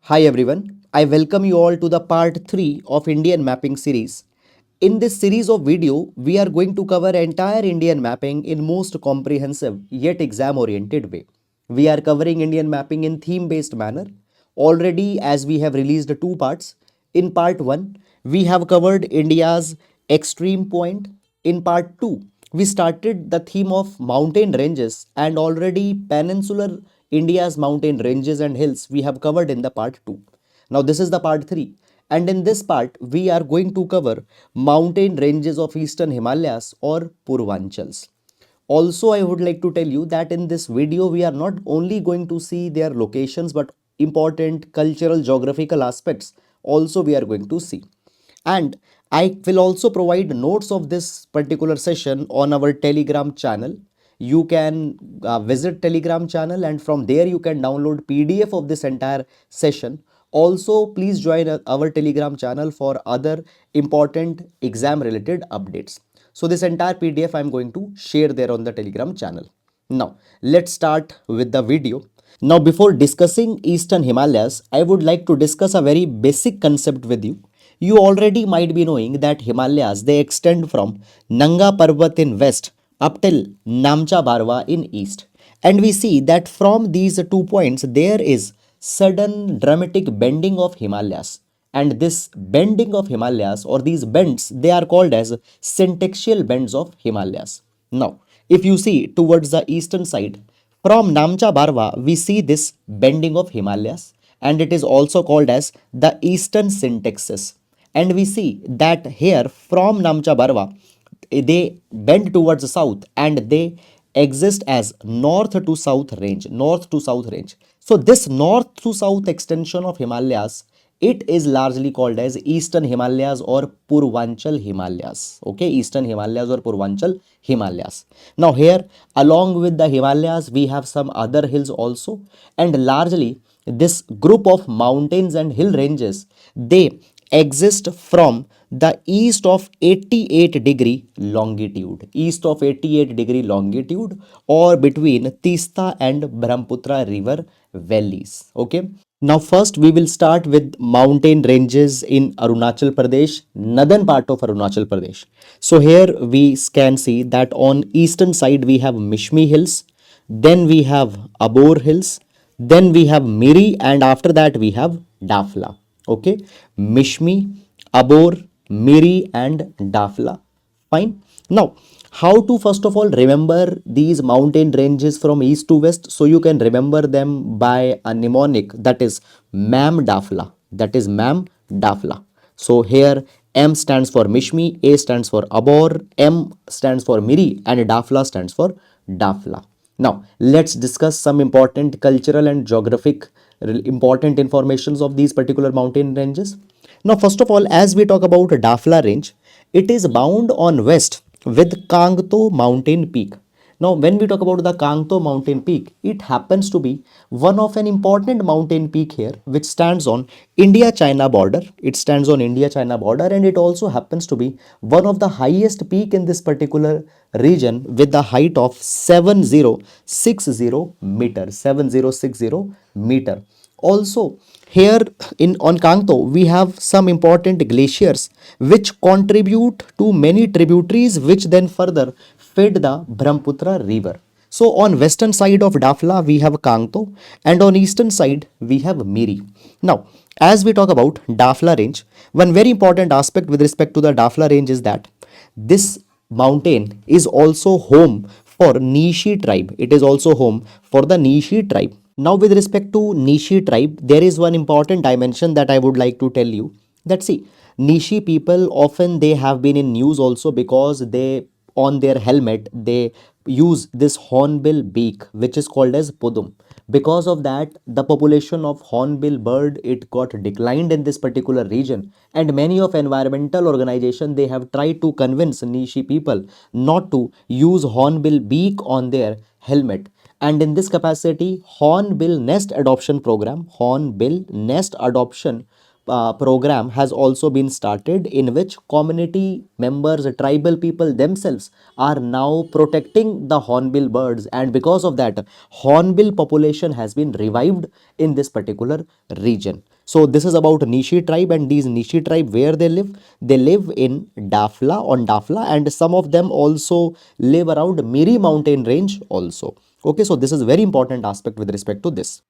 Hi everyone, I welcome you all to the part 3 of Indian mapping series. In this series of video, we are going to cover entire Indian mapping in most comprehensive yet exam oriented way. We are covering Indian mapping in theme based manner. Already as we have released two parts. In part 1, we have covered India's extreme point. In part 2, we started the theme of mountain ranges and already peninsular India's mountain ranges and hills we have covered in the part 2. Now this is the part 3 and in this part we are going to cover mountain ranges of eastern Himalayas or Purvanchals. Also, I would like to tell you that in this video we are not only going to see their locations but important cultural geographical aspects also we are going to see. And I will also provide notes of this particular session on our Telegram channel. You can visit Telegram channel and from there you can download PDF of this entire session. Also, please join our Telegram channel for other important exam related updates. So this entire PDF I am going to share there on the Telegram channel. Now, let's start with the video. Now, before discussing Eastern Himalayas, I would like to discuss a very basic concept with you. You already might be knowing that Himalayas they extend from Nanga Parbat in west up till Namcha Barwa in east. And we see that from these 2 points there is sudden dramatic bending of Himalayas. And this bending of Himalayas or these bends they are called as syntaxial bends of Himalayas. Now, if you see towards the eastern side, from Namcha Barwa, we see this bending of Himalayas and it is also called as the eastern syntaxis. And we see that here from Namcha Barwa, they bend towards the south and they exist as north to south range. So this north to south extension of Himalayas, it is largely called as Eastern Himalayas or Purvanchal Himalayas. Okay, Eastern Himalayas or Purvanchal Himalayas. Now here, along with the Himalayas, we have some other hills also, and largely this group of mountains and hill ranges, they exist from the east of 88 degree longitude, or between Tista and Brahmaputra river valleys. Okay, now first we will start with mountain ranges in Arunachal Pradesh, northern part of Arunachal Pradesh. So here we can see that on eastern side we have Mishmi hills, then we have Abor hills, then we have Miri, and after that we have Dafla. Okay, Mishmi, Abor, Miri, and Dafla. Fine. Now, how to first of all remember these mountain ranges from east to west? So you can remember them by a mnemonic that is Mam Dafla. That is Mam Dafla. So here M stands for Mishmi, A stands for Abor, M stands for Miri, and Dafla stands for Dafla. Now, let's discuss some important cultural and geographic important informations of these particular mountain ranges. Now, first of all, as we talk about Dafla range, it is bound on west with Kangto mountain peak. Now, when we talk about the Kangto mountain peak, it happens to be one of an important mountain peak here, which stands on India-China border. It stands on India-China border, and it also happens to be one of the highest peak in this particular region with the height of 7060 meter. 7060 meter. Also, here in on Kangto, we have some important glaciers which contribute to many tributaries which then further fed the Brahmaputra river. So on western side of Dafla we have Kangto and on eastern side we have Miri. Now as we talk about Dafla range, one very important aspect with respect to the Dafla range is that this mountain is also home for Nishi tribe. It is also home for the Nishi tribe. Now, with respect to Nishi tribe, there is one important dimension that I would like to tell you. That see, Nishi people often they have been in news also because they on their helmet they use this hornbill beak which is called as Pudum. Because of that, the population of hornbill bird it got declined in this particular region, and many of environmental organization they have tried to convince Nishi people not to use hornbill beak on their helmet. And in this capacity, Hornbill Nest Adoption Program program has also been started in which community members, tribal people themselves are now protecting the hornbill birds, and because of that, hornbill population has been revived in this particular region. So this is about Nishi tribe, and these Nishi tribe, where they live? They live in Dafla, on Dafla, and some of them also live around Miri mountain range also. Okay, so this is very important aspect with respect to this.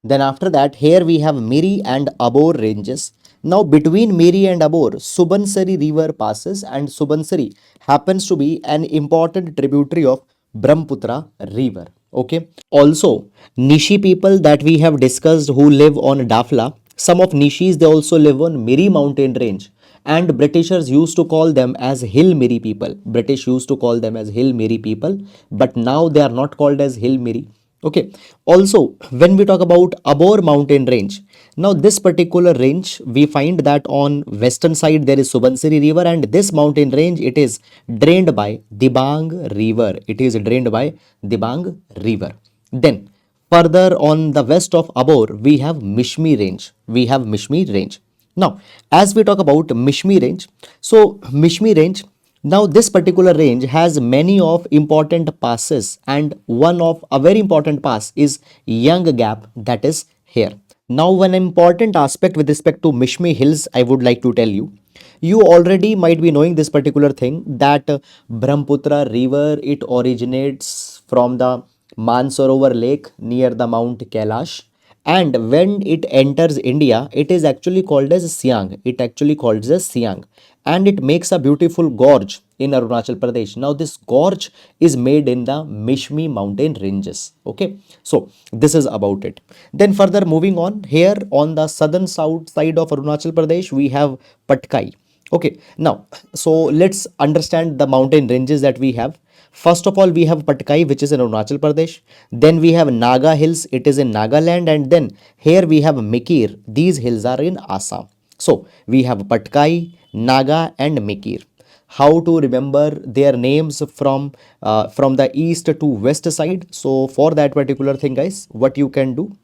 Then after that, here we have Miri and Abor ranges. Now between Miri and Abor, Subansari river passes, and Subansari happens to be an important tributary of Brahmaputra river. Okay. Also, Nishi people that we have discussed who live on Dafla, some of Nishis they also live on Miri mountain range, and Britishers used to call them as Hill Miri people. British used to call them as Hill Miri people, but now they are not called as Hill Miri. Okay. Also, when we talk about Abor mountain range, now this particular range we find that on western side there is Subansiri river, and this mountain range it is drained by Dibang river. It is drained by Dibang river. Then further on the west of Abor we have Mishmi range. We have Mishmi range. Now, as we talk about Mishmi range, so Mishmi range, now this particular range has many of important passes, and one of a very important pass is Young Gap, that is here. Now, one important aspect with respect to Mishmi Hills, I would like to tell you. You already might be knowing this particular thing that Brahmaputra river it originates from the Mansarovar lake near the Mount Kailash, and when it enters India it is actually called as Siang. It actually called as Siang, and it makes a beautiful gorge in Arunachal Pradesh. Now this gorge is made in the Mishmi mountain ranges. Okay, so this is about it. Then further moving on, here on the southern south side of Arunachal Pradesh we have Patkai. Okay, now so let's understand the mountain ranges that we have. First of all, we have Patkai, which is in Arunachal Pradesh. Then we have Naga Hills, it is in Nagaland. And then here we have Mikir. These hills are in Assam. So we have Patkai, Naga, and Mikir. How to remember their names from the east to west side? So for that particular thing, guys, what you can do?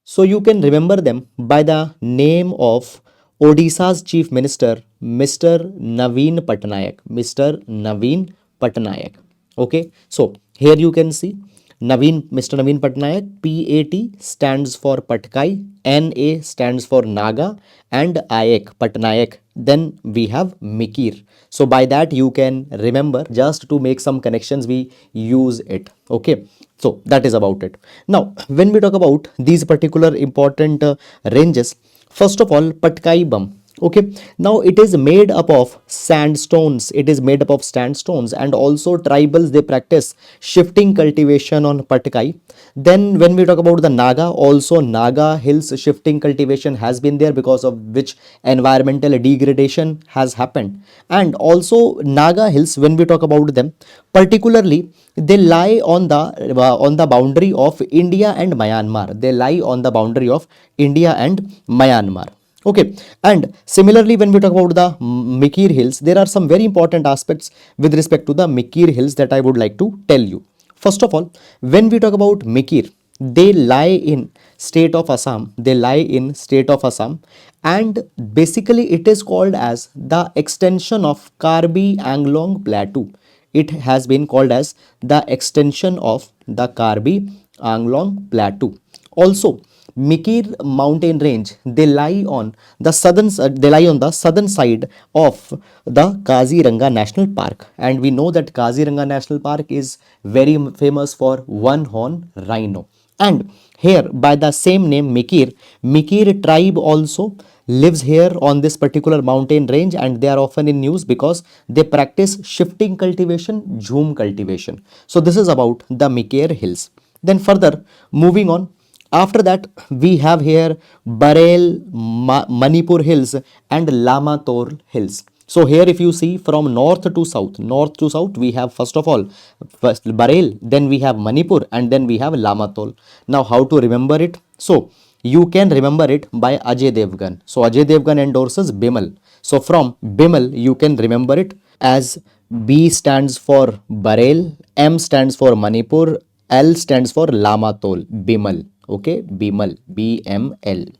So you can remember them by the name of Odisha's Chief Minister, Mr. Naveen Patnaik. Mr. Naveen Patnaik. Okay, so here you can see Mr. Naveen Patnaik. PAT stands for Patkai, NA stands for Naga, and IAK Patnaik. Then we have Mikir. So by that you can remember, just to make some connections we use it. Okay, so that is about it. Now when we talk about these particular important ranges, first of all, Patkai Bum. Okay, now it is made up of sandstones. It is made up of sandstones, and also tribals they practice shifting cultivation on Patkai. Then when we talk about the Naga, also Naga hills shifting cultivation has been there, because of which environmental degradation has happened. And also Naga hills, when we talk about them, particularly they lie on the boundary of India and Myanmar. They lie on the boundary of India and Myanmar. Okay, and similarly, when we talk about the Mikir Hills, there are some very important aspects with respect to the Mikir Hills that I would like to tell you. First of all, when we talk about Mikir, they lie in state of Assam. They lie in state of Assam, and basically it is called as the extension of Karbi Anglong Plateau. It has been called as the extension of the Karbi Anglong Plateau. Also, Mikir mountain range, they lie on the southern side of the Kaziranga National Park, and we know that Kaziranga National Park is very famous for one horn rhino. And here by the same name Mikir tribe also lives here on this particular mountain range, and they are often in news because they practice shifting cultivation, jhum cultivation. So this is about the Mikir hills. Then further moving on, after that, we have here Barel, Manipur Hills and Lama Tor Hills. So here if you see from north to south, we have first of all, first Barel, then we have Manipur, and then we have Lama Tor. Now how to remember it? So you can remember it by Ajay Devgan. So Ajay Devgan endorses Bimal. So from Bimal, you can remember it as B stands for Barel, M stands for Manipur, L stands for Lama Tol, Bimal. Okay, Bimal, BML.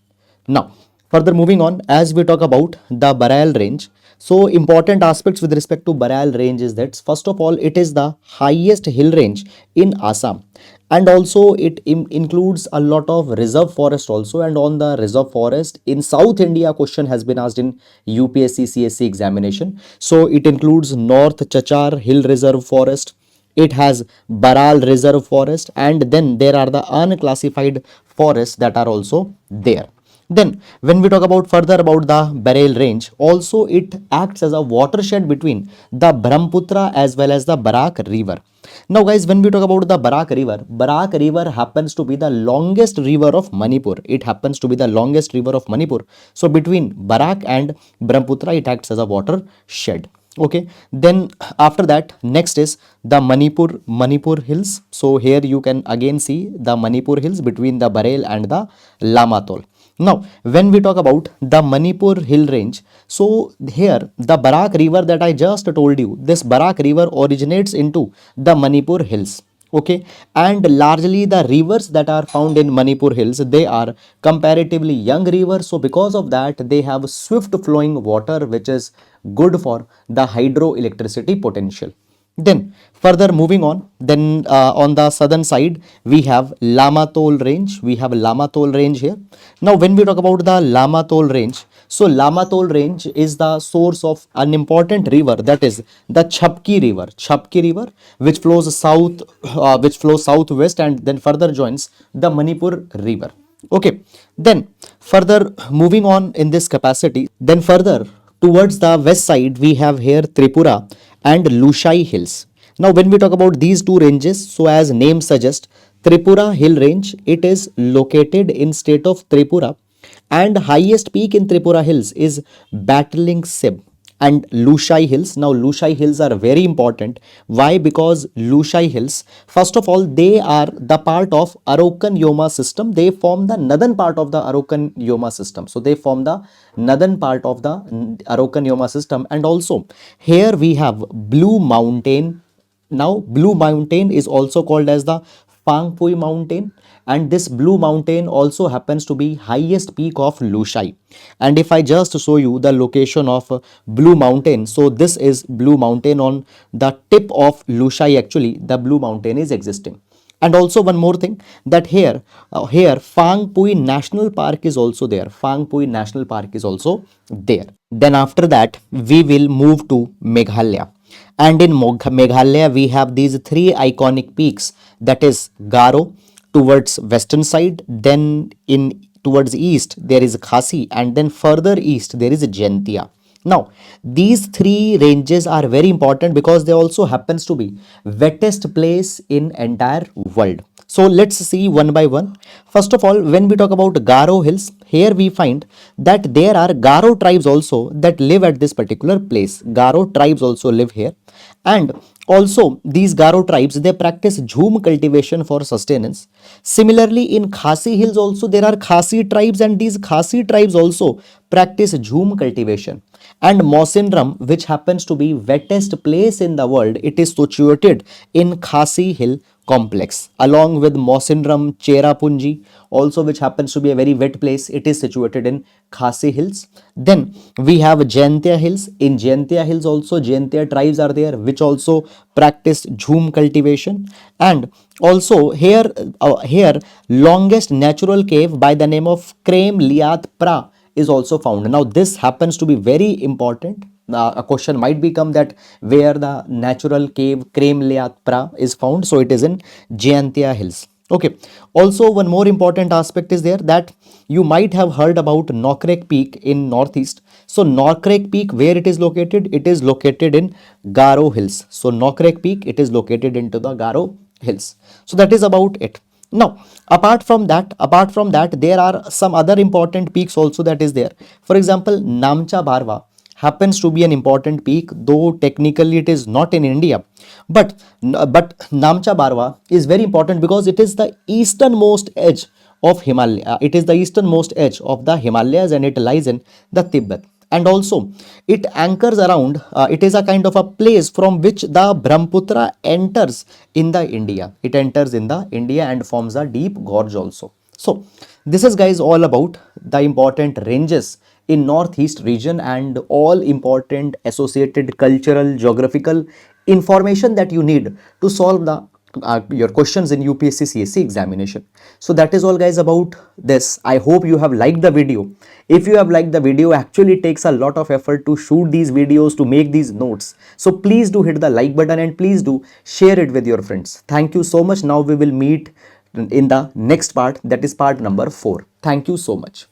Now, Further moving on, as we talk about the Bareil range, so important aspects with respect to Bareil range is that first of all, it is the highest hill range in Assam, and also it includes a lot of reserve forest also. And on the reserve forest in South India, question has been asked in UPSC CSC examination. So it includes North Chachar Hill Reserve Forest, it has Baral Reserve Forest, and then there are the unclassified forests that are also there. Then, when we talk about further about the Bareil range, also it acts as a watershed between the Brahmaputra as well as the Barak river. Now, guys, when we talk about the Barak river happens to be the longest river of Manipur. It happens to be the longest river of Manipur. So, between Barak and Brahmaputra, it acts as a watershed. Okay, then after that, next is the Manipur hills. So here you can again see the Manipur hills between the Bareil and the Lamatol. Now, when we talk about the Manipur hill range, so here the Barak river that I just told you, this Barak river originates into the Manipur hills. Okay, and largely the rivers that are found in Manipur hills, they are comparatively young rivers. So because of that, they have swift flowing water, which is good for the hydroelectricity potential. Then further moving on, then on the southern side we have Lamatol range. We have Lamatol range here. Now when we talk about the Lamatol range, so Lamatol range is the source of an important river, that is the Chapki river, which flows south, which flows southwest and then further joins the Manipur river. Okay, then further moving on in this capacity, then further towards the west side, we have here Tripura and Lushai Hills. Now, when we talk about these two ranges, so as name suggests, Tripura Hill Range, it is located in state of Tripura, and highest peak in Tripura Hills is Battling Sib and Lushai Hills. Now, Lushai Hills are very important. Why? Because Lushai Hills, first of all, they are the part of Arakan Yoma system. They form the northern part of the Arakan Yoma system. So, they form the northern part of the Arakan Yoma system. And also, here we have Blue Mountain. Now, Blue Mountain is also called as the Phangphui Mountain, and this Blue Mountain also happens to be highest peak of Lushai. And if I just show you the location of Blue Mountain, so this is Blue Mountain on the tip of Lushai. Actually, the Blue Mountain is existing. And also one more thing, that here Phangphui National Park is also there. Phangphui National Park is also there. Then after that, we will move to Meghalaya. And in Meghalaya, we have these three iconic peaks, that is Garo towards western side, then in towards east there is Khasi, and then further east there is Jaintia. Now, these three ranges are very important because they also happens to be wettest place in entire world. So let's see one by one. First of all, when we talk about Garo Hills, here we find that there are Garo tribes also that live at this particular place. Garo tribes also live here, and also these Garo tribes, they practice jhum cultivation for sustenance. Similarly, in Khasi Hills also there are Khasi tribes, and these Khasi tribes also practice jhum cultivation. And Mawsynram, which happens to be wettest place in the world, it is situated in Khasi Hill complex, along with Mawsynram Cherrapunji, also which happens to be a very wet place. It is situated in Khasi Hills. Then we have Jaintia Hills. In Jaintia Hills also Jaintia tribes are there, which also practice jhum cultivation. And also here longest natural cave by the name of Krem Liat Pra is also found. Now this happens to be very important. A question might become that where the natural cave Krem Liat Pra is found. So it is in Jaintia Hills. Okay. Also, one more important aspect is there, that you might have heard about Nokrek Peak in northeast. So Nokrek Peak, where it is located? It is located in Garo Hills. So Nokrek Peak, it is located into the Garo Hills. So that is about it. Now, apart from that, there are some other important peaks also that is there. For example, Namcha Barwa happens to be an important peak, though technically it is not in India. But Namcha Barwa is very important because it is the easternmost edge of Himalaya. It is the easternmost edge of the Himalayas, and it lies in the Tibet. And also it anchors around, it is a kind of a place from which the Brahmaputra enters in the India. It enters in the India and forms a deep gorge also. So this is, guys, all about the important ranges in northeast region and all important associated cultural geographical information that you need to solve the your questions in UPSC CSC examination. So that is all guys about this. I hope you have liked the video. If you have liked the video, actually it takes a lot of effort to shoot these videos, to make these notes. So please do hit the like button and please do share it with your friends. Thank you so much. Now we will meet in the next part, that is part number 4. Thank you so much.